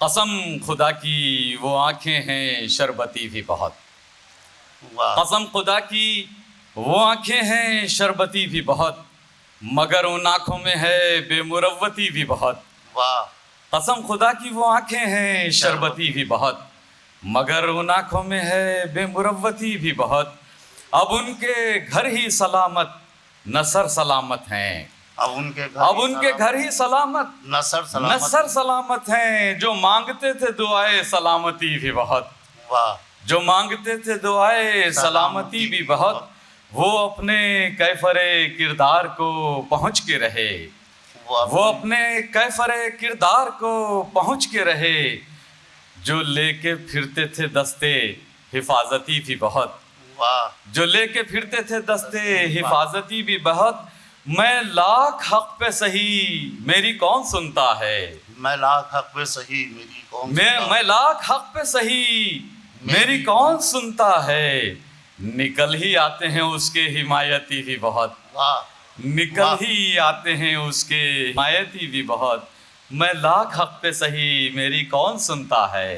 कसम खुदा की वो आंखें हैं शरबती भी बहुत। वाह कसम खुदा की वो आंखें हैं शरबती भी बहुत, मगर उन आंखों में है बेमुरव्वती भी बहुत। वाह कसम खुदा की वो आंखें हैं शरबती भी बहुत, मगर उन आंखों में है बेमुरव्वती भी बहुत। अब उनके घर ही सलामत नसर सलामत हैं, अब उनके घर ही सलामत नसर सलामत हैं। जो मांगते थे दुआए सलामती भी बहुत, वाह जो मांगते थे दुआए सलामती भी बहुत। वो अपने कैफरे किरदार को पहुँच के रहे, वो अपने कैफरे किरदार को पहुँच के रहे। जो लेके फिरते थे दस्ते हिफाजती भी बहुत, वाह जो लेके फिरते थे दस्ते हिफाजती भी बहुत। मैं लाख हक पे सही मेरी कौन सुनता है, मैं लाख हक पे सही मेरी कौन मैं लाख हक पे सही मेरी कौन सुनता है। निकल ही आते हैं उसके हिमायती भी बहुत, वाह निकल ही आते हैं उसके हिमायती भी बहुत। मैं लाख हक पे सही मेरी कौन सुनता है,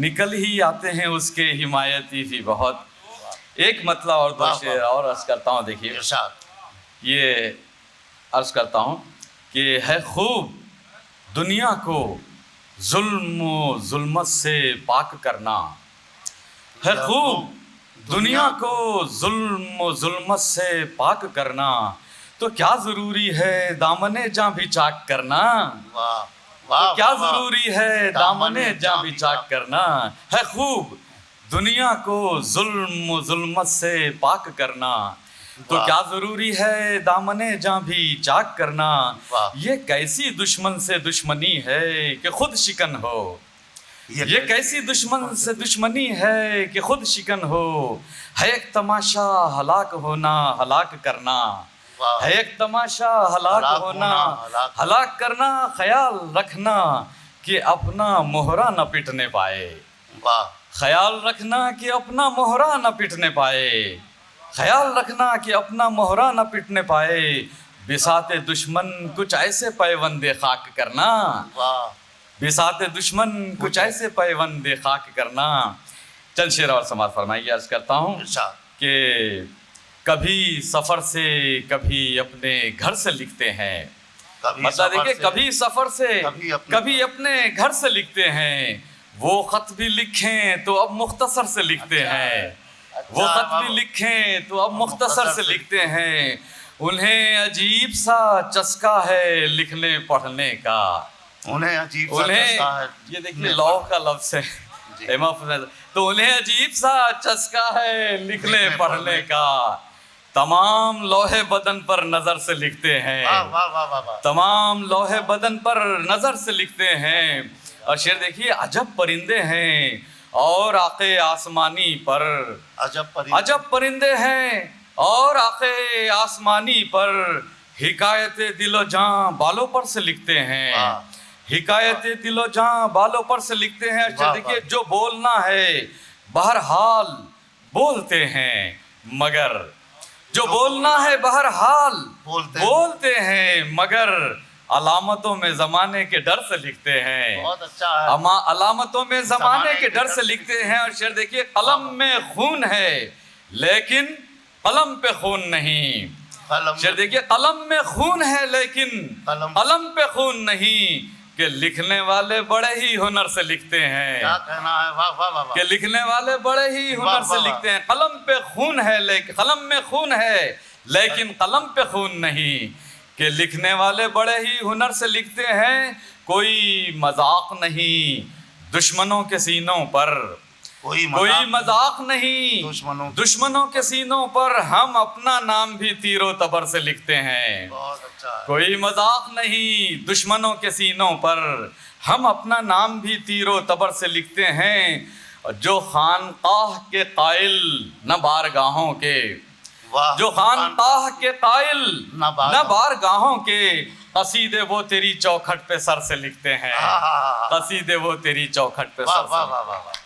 निकल ही आते हैं उसके हिमायती भी बहुत। एक मतलब और दो शेर और अर्ज करता हूँ। देखिए इरशाद। ये अर्ज करता हूँ कि है खूब दुनिया को जुल्म जुल्मत से पाक करना, है खूब दुनिया को जुल्म जुल्मत से पाक करना। तो क्या जरूरी है दामने जां भी चाक करना, वाह तो क्या जरूरी है दामने जां भी चाक करना। है खूब दुनिया को जुल्म जुल्मत से पाक करना, तो क्या जरूरी है दामने जां भी चाक करना। ये कैसी दुश्मन से दुश्मनी है कि खुद शिकन हो, ये कैसी दुश्मन से दुश्मनी है कि खुद शिकन हो। है एक तमाशा हलाक होना हलाक करना, है एक तमाशा हलाक होना हलाक करना। ख्याल रखना कि अपना मोहरा न पिटने पाए, ख्याल रखना कि अपना मोहरा न पिटने पाए, ख्याल रखना कि अपना मोहरा न पिटने पाए। बिसाते दुश्मन कुछ ऐसे पैवंदे खाक करना, बिसाते दुश्मन कुछ ऐसे पैवंदे खाक करना। चंद शेर और समाज फरमाइए। अर्ज करता हूँ कि कभी सफ़र से कभी अपने घर से लिखते हैं, मतलब देखिए कभी सफ़र से कभी अपने घर से लिखते हैं। वो ख़त भी लिखें तो अब मुख्तसर से लिखते हैं, वो ख़त भी लिखें तो अब मुख्तसर से लिखते हैं। उन्हें अजीब सा चस्का है लिखने पढ़ने का, उन्हें अजीब सा ये देखिए लौह का लफ्ज़ है, तो उन्हें अजीब सा चस्का है लिखने पढ़ने का। तमाम लोहे बदन पर नजर से लिखते हैं, तमाम लोहे बदन पर नजर से लिखते हैं। और शेर देखिए अजब परिंदे हैं और आके आसमानी पर, अजब परिंदे हैं और आके आसमानी पर। हिकायते दिलो जां बालों पर से लिखते हैं, हिकायते दिलो जां बालों पर से लिखते हैं। अच्छा देखिए जो बोलना है बहरहाल बोलते हैं, मगर जो बोलना है बहरहाल बोलते हैं, मगर अलामतों में ज़माने के डर से लिखते हैं। बहुत अच्छा है। अलामतों में ज़माने के डर से लिखते हैं। और शेर देखिए कलम में खून है लेकिन कलम पे खून नहीं। शेर देखिए कलम में खून है लेकिन कलम पे खून नहीं, कि लिखने वाले बड़े ही हुनर से लिखते हैं। क्या कहना है, वाह वाह वाह। कि लिखने वाले बड़े ही हुनर से लिखते हैं। कलम पे खून है लेकिन कलम में खून है लेकिन कलम पे खून नहीं, कि लिखने वाले बड़े ही हुनर से लिखते हैं। कोई मजाक नहीं दुश्मनों के सीनों पर, कोई मजाक नहीं दुश्मनों के सीनों पर। हम अपना नाम भी तीरो तबर से लिखते हैं। बहुत अच्छा। कोई मजाक नहीं दुश्मनों के सीनों पर, हम अपना नाम भी तीरो तबर से लिखते हैं। जो खानकाह के कायल न बारगाहों के, जो खानकाह के कायल न बारगाहों के, कसीदे वो तेरी चौखट पे सर से लिखते हैं, कसीदे वो तेरी चौखट पे सर से।